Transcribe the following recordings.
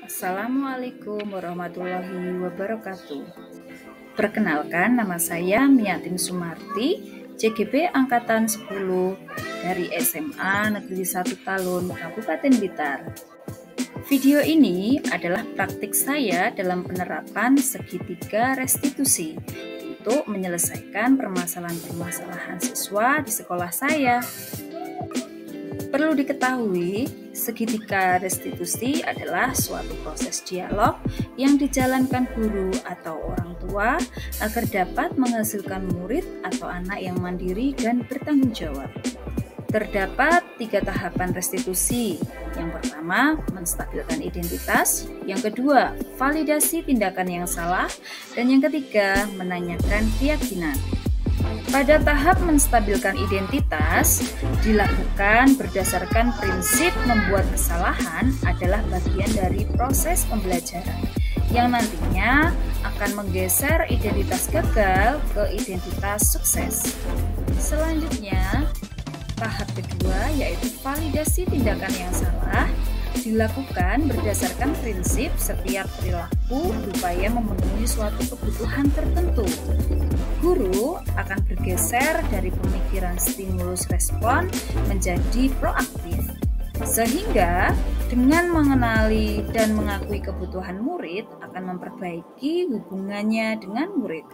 Assalamualaikum warahmatullahi wabarakatuh. Perkenalkan, nama saya Miatin Sumarti, CGP Angkatan 10 dari SMA Negeri 1 Talun, Kabupaten Blitar. Video ini adalah praktik saya dalam penerapan segitiga restitusi untuk menyelesaikan permasalahan-permasalahan siswa di sekolah saya. Perlu diketahui, segitiga restitusi adalah suatu proses dialog yang dijalankan guru atau orang tua agar dapat menghasilkan murid atau anak yang mandiri dan bertanggung jawab. Terdapat 3 tahapan restitusi. Yang pertama, menstabilkan identitas. Yang kedua, validasi tindakan yang salah. Dan yang ketiga, menanyakan keyakinan. Pada tahap menstabilkan identitas, dilakukan berdasarkan prinsip membuat kesalahan adalah bagian dari proses pembelajaran yang nantinya akan menggeser identitas gagal ke identitas sukses. Selanjutnya, tahap kedua yaitu validasi tindakan yang salah dilakukan berdasarkan prinsip setiap perilaku berupaya memenuhi suatu kebutuhan tertentu. Guru akan bergeser dari pemikiran stimulus respon menjadi proaktif, sehingga dengan mengenali dan mengakui kebutuhan murid akan memperbaiki hubungannya dengan murid.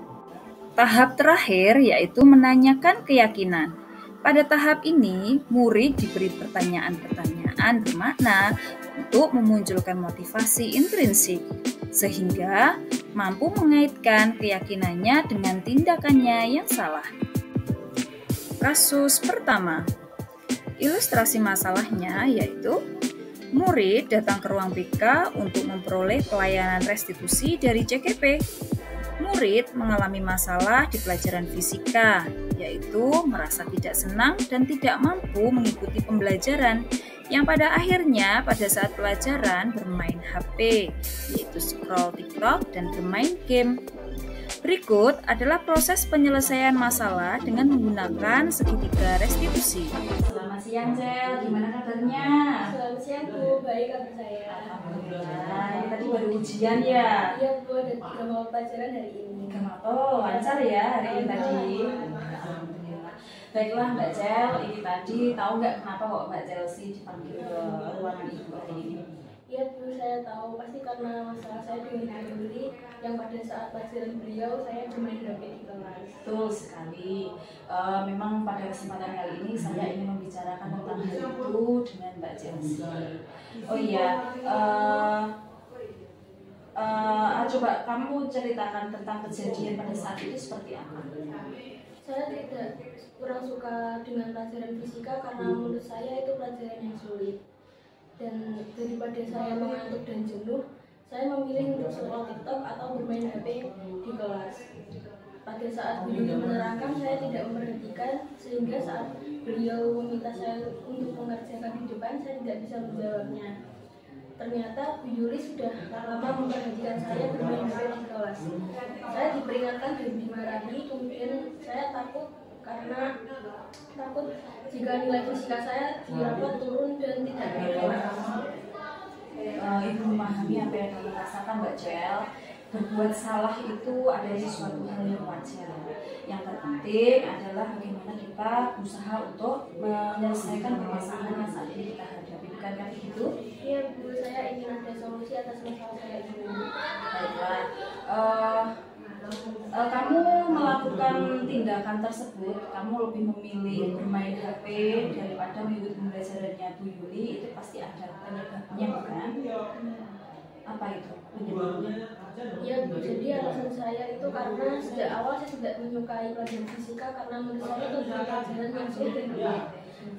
Tahap terakhir yaitu menanyakan keyakinan. Pada tahap ini, murid diberi pertanyaan-pertanyaan bermakna untuk memunculkan motivasi intrinsik, sehingga mampu mengaitkan keyakinannya dengan tindakannya yang salah. Kasus pertama, ilustrasi masalahnya yaitu murid datang ke ruang BK untuk memperoleh pelayanan restitusi dari CGP. Murid mengalami masalah di pelajaran fisika, yaitu merasa tidak senang dan tidak mampu mengikuti pembelajaran, yang pada akhirnya pada saat pelajaran bermain HP, yaitu scroll TikTok dan bermain game. Berikut adalah proses penyelesaian masalah dengan menggunakan segitiga restitusi. Selamat siang, Cel. Gimana kabarnya? Selamat siang, Bu. Baik kabar saya. Alhamdulillah. Ini tadi baru ujian ya? Iya, Bu. Ada 3 mata pelajaran hari ini. Oh, lancar ya hari ini tadi. Alhamdulillah. Baiklah, Mbak Cel. Ini tadi tahu nggak kenapa kok Mbak Chelsea dipanggil ke ruangan ibu hari ini? Iya, Bu. Saya tahu pasti karena masalah saya dengan Bu Yuli yang pada saat pelajaran beliau saya bermain HP di kelas. Betul sekali. Memang pada kesempatan kali ini saya ingin membicarakan tentang hal itu dengan Mbak Chelsea. Oh iya, coba kamu ceritakan tentang kejadian pada saat itu seperti apa? Saya kurang suka dengan pelajaran fisika karena menurut saya itu pelajaran yang sulit. Dan daripada saya mengantuk dan jenuh, saya memilih untuk scroll TikTok atau bermain HP di kelas. Pada saat beliau menerangkan, saya tidak memperhatikan, sehingga saat beliau meminta saya untuk mengerjakan di depan, saya tidak bisa menjawabnya. Ternyata Bu Yuli sudah lama memperhatikan saya bermain HP di kelas. Saya diperingatkan dan dimarahi, kemudian saya takut karena takut jika nilai fisika saya di rapor turun dan tidak naik. Ibu memahami apa yang kamu rasakan, Mbak Cel. Berbuat salah itu adalah sesuatu hal yang wajar. Yang terpenting adalah bagaimana kita berusaha untuk menyelesaikan permasalahan yang saat ini kita hadapi. Bukankah begitu? Iya, Bu, saya ingin ada solusi atas masalah saya ini. Baiklah. Kamu melakukan tindakan tersebut, kamu lebih memilih bermain HP daripada mengikuti pembelajarannya Bu Yuli, itu pasti ada penyebabnya, bukan? Apa itu penyebabnya? Ya, Bu, jadi alasan saya itu karena sejak awal saya tidak menyukai pelajaran fisika karena menurut saya itu adalah pelajaran yang sulit dan berat.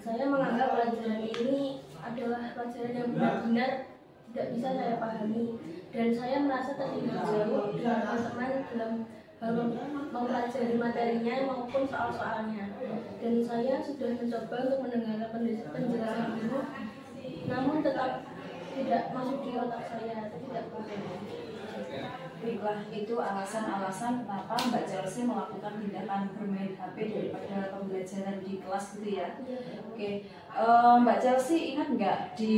Saya menganggap pelajaran ini adalah pelajaran yang benar-benar tidak bisa saya pahami, dan saya merasa tertinggal jauh dengan teman-teman dalam hal mempelajari materinya maupun soal-soalnya. Dan saya sudah mencoba untuk mendengarkan penjelasan guru, namun tetap tidak masuk di otak saya, tidak paham. Baiklah, itu alasan-alasan kenapa Mbak Chelsea melakukan tindakan bermain HP daripada pembelajaran di kelas gitu ya. Oke, Mbak Chelsea ingat nggak di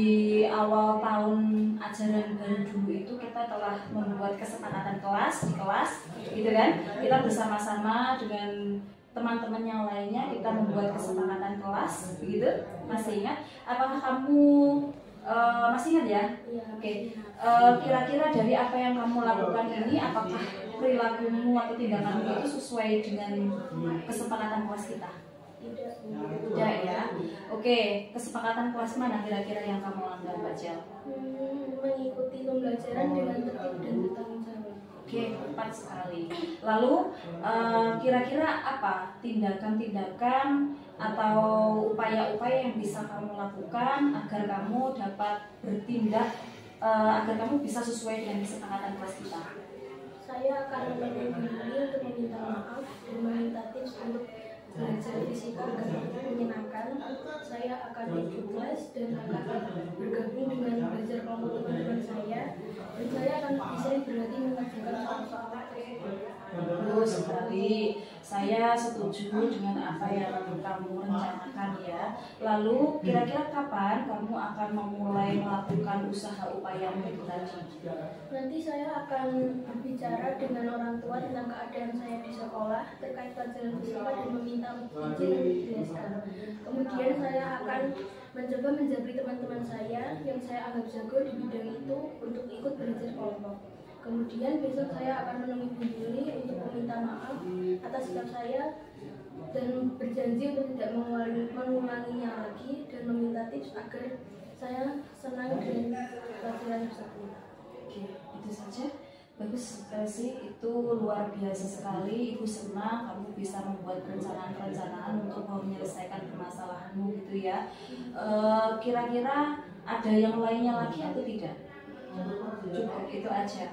awal tahun ajaran baru dulu itu kita telah membuat kesepakatan kelas di kelas, gitu kan? Kita bersama-sama dengan teman-teman yang lainnya kita membuat kesepakatan kelas, begitu? Masih ingat? Apakah kamu masih ingat ya? Oke. Kira-kira dari apa yang kamu lakukan ini, apakah perilakumu atau tindakanmu itu sesuai dengan kesepakatan kelas kita? Tidak ya. Oke, kesepakatan kelas mana kira-kira yang kamu langgar, Mbak Jel? Mengikuti pembelajaran dengan tertib dan bertanggung jawab. Oke, tepat sekali. Lalu kira-kira apa tindakan-tindakan atau upaya-upaya yang bisa kamu lakukan agar kamu dapat bertindak, agar kamu bisa sesuai dengan kesepakatan kelas kita? Saya akan menemukan diri untuk meminta maaf dan meminta tips untuk belajar fisika agar menyenangkan. Saya akan ikut kelas dan akan bergabung dengan belajar kelompok teman-teman saya. Dan saya akan bisa berlatih mengerjakan soal-soal tersebut. Bagus sekali. Saya setuju dengan apa yang kamu rencanakan ya. Lalu kira-kira kapan kamu akan memulai melakukan usaha upayamu itu tadi? Nanti saya akan berbicara dengan orang tua tentang keadaan saya di sekolah terkait pelajaran fisika dan meminta izin untuk dijelaskan. Kemudian saya akan mencoba menjabri teman-teman saya yang saya anggap jago di bidang itu untuk ikut belajar kelompok. Kemudian besok saya akan menemui Bu Yuli untuk meminta maaf atas sikap saya dan berjanji untuk tidak mengulanginya lagi dan meminta tips agar saya senang dengan pelajaran tersebut. Oke, itu saja. Bagus sih, itu luar biasa sekali. Ibu senang kamu bisa membuat perencanaan-perencanaan untuk menyelesaikan permasalahanmu gitu ya. Kira-kira ada yang lainnya lagi atau tidak? Cukup itu aja.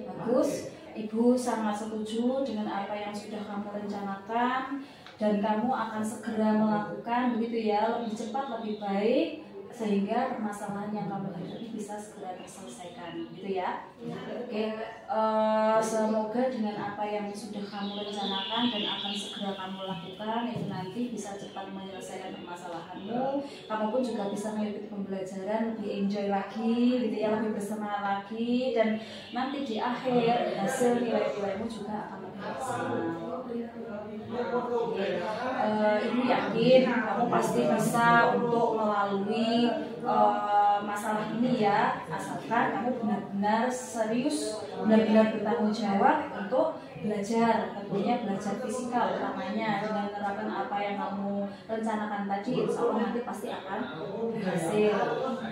Bagus, Ibu sangat setuju dengan apa yang sudah kamu rencanakan dan kamu akan segera melakukan begitu ya, lebih cepat lebih baik sehingga permasalahan yang kamu hadapi bisa segera terselesaikan gitu ya. Oke, semoga dengan apa yang sudah kamu rencanakan dan akan segera kamu lakukan itu nanti bisa cepat menyelesaikan permasalahanmu. Kamu pun juga bisa mengikuti pembelajaran lebih enjoy lagi gitu ya, lebih bersemangat lagi, dan nanti di akhir hasil nilai-nilaimu juga akan lebih maksimal. Ibu yakin kamu pasti bisa untuk melalui masalah ini ya, asalkan kamu benar-benar serius, benar-benar bertanggung jawab untuk belajar, tentunya belajar fisika utamanya dengan menerapkan apa yang kamu rencanakan tadi. Insya Allah nanti pasti akan berhasil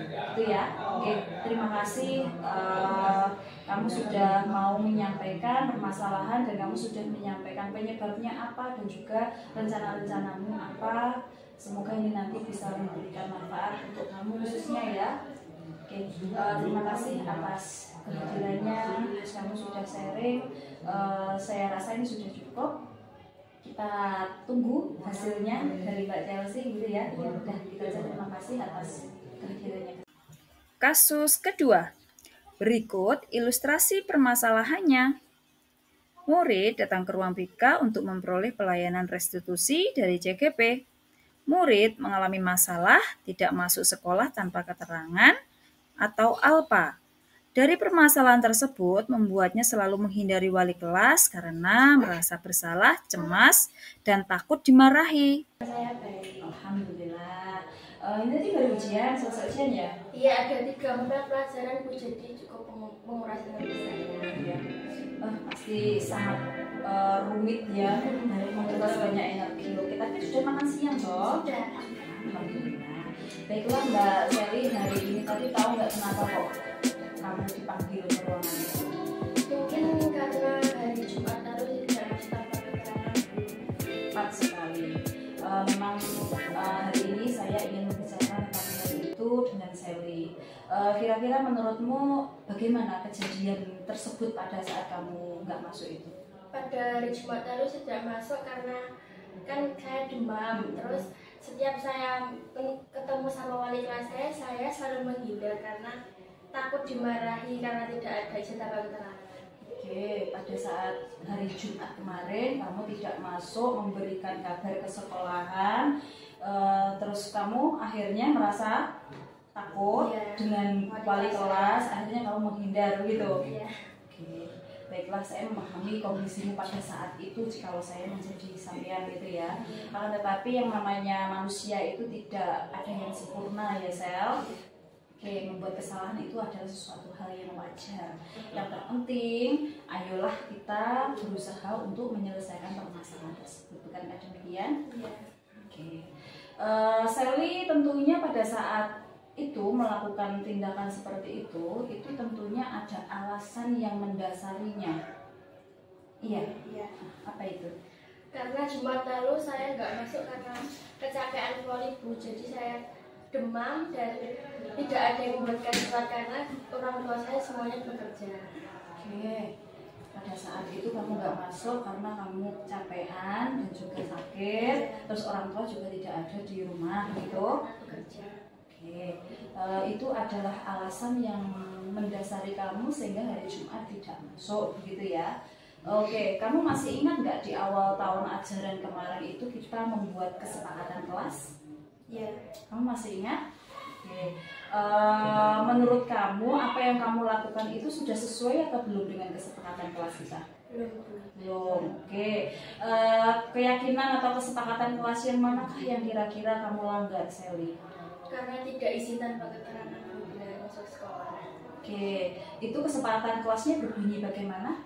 itu ya. Oke, terima kasih kamu sudah mau menyampaikan permasalahan dan kamu sudah menyampaikan penyebabnya apa dan juga rencana-rencanamu apa. Semoga ini nanti bisa memberikan manfaat untuk kamu khususnya ya. Oke, terima kasih atas kehadirannya. Kamu sudah sharing. Saya rasa ini sudah cukup. Kita tunggu hasilnya dari Mbak Chelsea gitu ya. Ya udah, kita saja terima kasih atas kehadirannya. Kasus kedua. Berikut ilustrasi permasalahannya. Murid datang ke ruang BK untuk memperoleh pelayanan restitusi dari CGP. Murid mengalami masalah tidak masuk sekolah tanpa keterangan atau ALPA. Dari permasalahan tersebut membuatnya selalu menghindari wali kelas karena merasa bersalah, cemas, dan takut dimarahi. Saya baik. Alhamdulillah. Ini tadi baru ujian, selesai ujian ya? Iya, ada 3 pelajaran Bu, jadi cukup menguras energi saya. Ya. Pasti sangat rumit ya, dari menguras banyak energi. Oke, tapi sudah makan siang toh? Sudah. Alhamdulillah. Baiklah Mbak Sally, hari ini tadi tahu nggak kenapa kok kamu dipanggil ke ruangan itu? Mungkin karena hari Jumat lalu tidak masuk tanpa keterangan. Tepat sekali. Memang hari ini saya ingin membicarakan tentang hal itu dengan Sally. Kira-kira menurutmu bagaimana kejadian tersebut pada saat kamu nggak masuk itu? Pada hari Jumat lalu tidak masuk karena kan saya demam. Terus setiap saya ketemu sama wali kelas saya selalu menghindar karena takut dimarahi karena tidak ada izin tanpa keterangan. Oke, pada saat hari Jumat kemarin kamu tidak masuk memberikan kabar ke sekolahan, terus kamu akhirnya merasa takut dengan wali kelas, akhirnya kamu menghindar gitu. Oke, baiklah, saya memahami kondisimu pada saat itu jikalau saya menjadi sampean gitu ya. Akan tetapi yang namanya manusia itu tidak ada yang sempurna ya Sel. Oke, membuat kesalahan itu adalah sesuatu hal yang wajar. Yang terpenting, ayolah kita berusaha untuk menyelesaikan permasalahan tersebut. Bukankah demikian? Oke. Sally tentunya pada saat itu melakukan tindakan seperti itu tentunya ada alasan yang mendasarinya. Iya. Apa itu? Karena Jumat lalu saya nggak masuk karena kecapean keluar ibu, jadi saya demam dan tidak ada yang membuatkan surat karena orang tua saya semuanya bekerja. Oke, pada saat itu kamu nggak masuk karena kamu kecapean dan juga sakit, terus orang tua juga tidak ada di rumah gitu. Bekerja. Oke, itu adalah alasan yang mendasari kamu sehingga hari Jumat tidak masuk begitu ya. Oke, kamu masih ingat nggak di awal tahun ajaran kemarin itu kita membuat kesepakatan kelas? Iya. Kamu masih ingat? Oke. Menurut kamu apa yang kamu lakukan itu sudah sesuai atau belum dengan kesepakatan kelas kita? Belum. Oke. Keyakinan atau kesepakatan kelas yang manakah yang kira-kira kamu langgar, Sally? Karena tidak izin tanpa keterangan bila masuk sekolah. Oke. Itu kesepakatan kelasnya berbunyi bagaimana?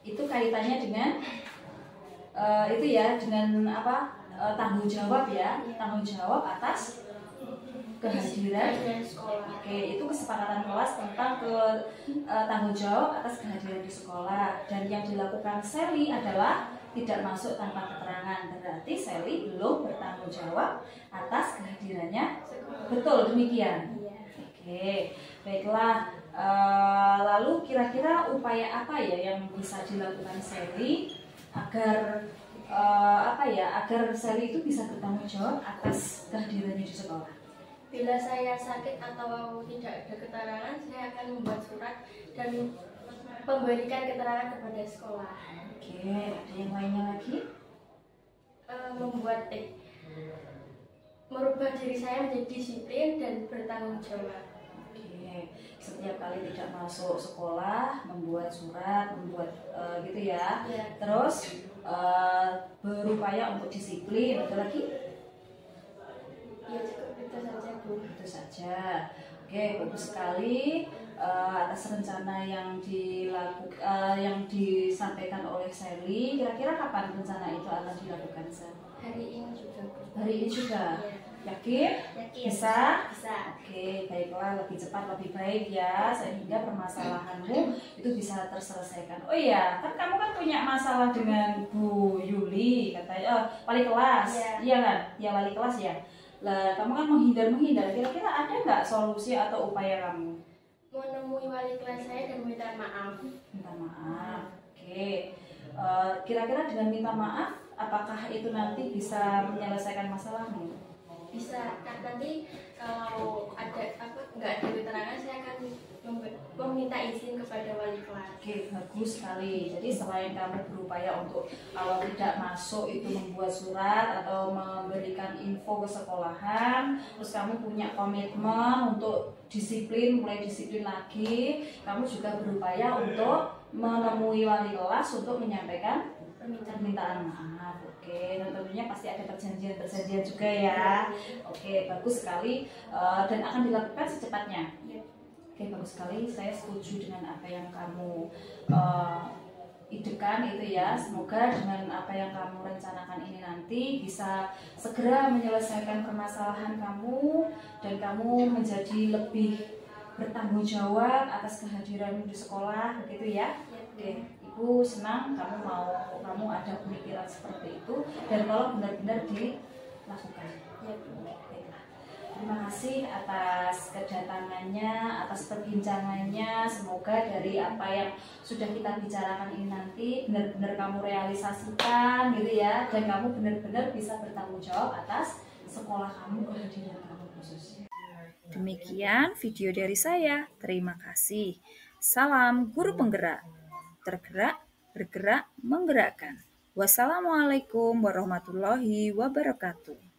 Itu kaitannya dengan itu ya, dengan apa, tanggung jawab ya, tanggung jawab atas kehadiran sekolah. Oke, itu kesepakatan kelas tentang tanggung jawab atas kehadiran di sekolah. Dan yang dilakukan Sally adalah tidak masuk tanpa keterangan. Berarti Sally belum bertanggung jawab atas kehadirannya. Betul demikian? Oke, baiklah. Lalu kira-kira upaya apa ya yang bisa dilakukan Sally agar agar Sally itu bisa bertanggung jawab atas kehadirannya di sekolah? Bila saya sakit atau tidak ada keterangan, saya akan membuat surat dan memberikan keterangan kepada sekolah. Oke, ada yang lainnya lagi? Merubah diri saya menjadi disiplin dan bertanggung jawab. Oke, setiap kali tidak masuk sekolah, membuat surat, membuat gitu ya. Terus berupaya untuk disiplin. Ada lagi? Ya, cukup itu saja, Bu. Itu saja. Oke, bagus sekali atas rencana yang disampaikan oleh Sally. Kira-kira kapan rencana itu akan dilakukan, Sally? Hari ini juga, Bu. Hari ini juga. Ya. Yakin? Yakin. Bisa? Bisa. Oke, baiklah, lebih cepat lebih baik ya, sehingga permasalahanmu itu bisa terselesaikan. Oh iya, kan kamu kan punya masalah dengan Bu Yuli, katanya wali kelas. Iya kan? Ya, wali kelas ya. Lah, kamu kan menghindar. Kira-kira ada nggak solusi atau upaya kamu? Menemui wali kelas saya dan minta maaf. Minta maaf. Oke. Kira-kira dengan minta maaf, apakah itu nanti bisa menyelesaikan masalahmu? Bisa. Kan nanti kalau nggak ada keterangan, saya akan meminta izin kepada wali kelas. Oke, bagus sekali. Jadi selain kamu berupaya untuk kalau tidak masuk itu membuat surat atau memberikan info ke sekolahan, terus kamu punya komitmen untuk mulai disiplin lagi, kamu juga berupaya untuk menemui wali kelas untuk menyampaikan permintaan maaf. Oke, dan tentunya pasti ada perjanjian juga ya. Oke, bagus sekali dan akan dilakukan secepatnya. Oke, bagus sekali. Saya setuju dengan apa yang kamu idekan itu ya. Semoga dengan apa yang kamu rencanakan ini nanti bisa segera menyelesaikan permasalahan kamu dan kamu menjadi lebih bertanggung jawab atas kehadiranmu di sekolah, begitu ya. Oke, Ibu senang kamu ada pemikiran seperti itu dan kalau benar-benar dilakukan. Ya, Baiklah. Terima kasih atas kedatangannya, atas perbincangannya. Semoga dari apa yang sudah kita bicarakan ini nanti benar-benar kamu realisasikan gitu ya, dan kamu benar-benar bisa bertanggung jawab atas sekolah kamu, kehadiran kamu khususnya. Demikian video dari saya. Terima kasih. Salam guru penggerak. Tergerak, bergerak, menggerakkan. Wassalamualaikum warahmatullahi wabarakatuh.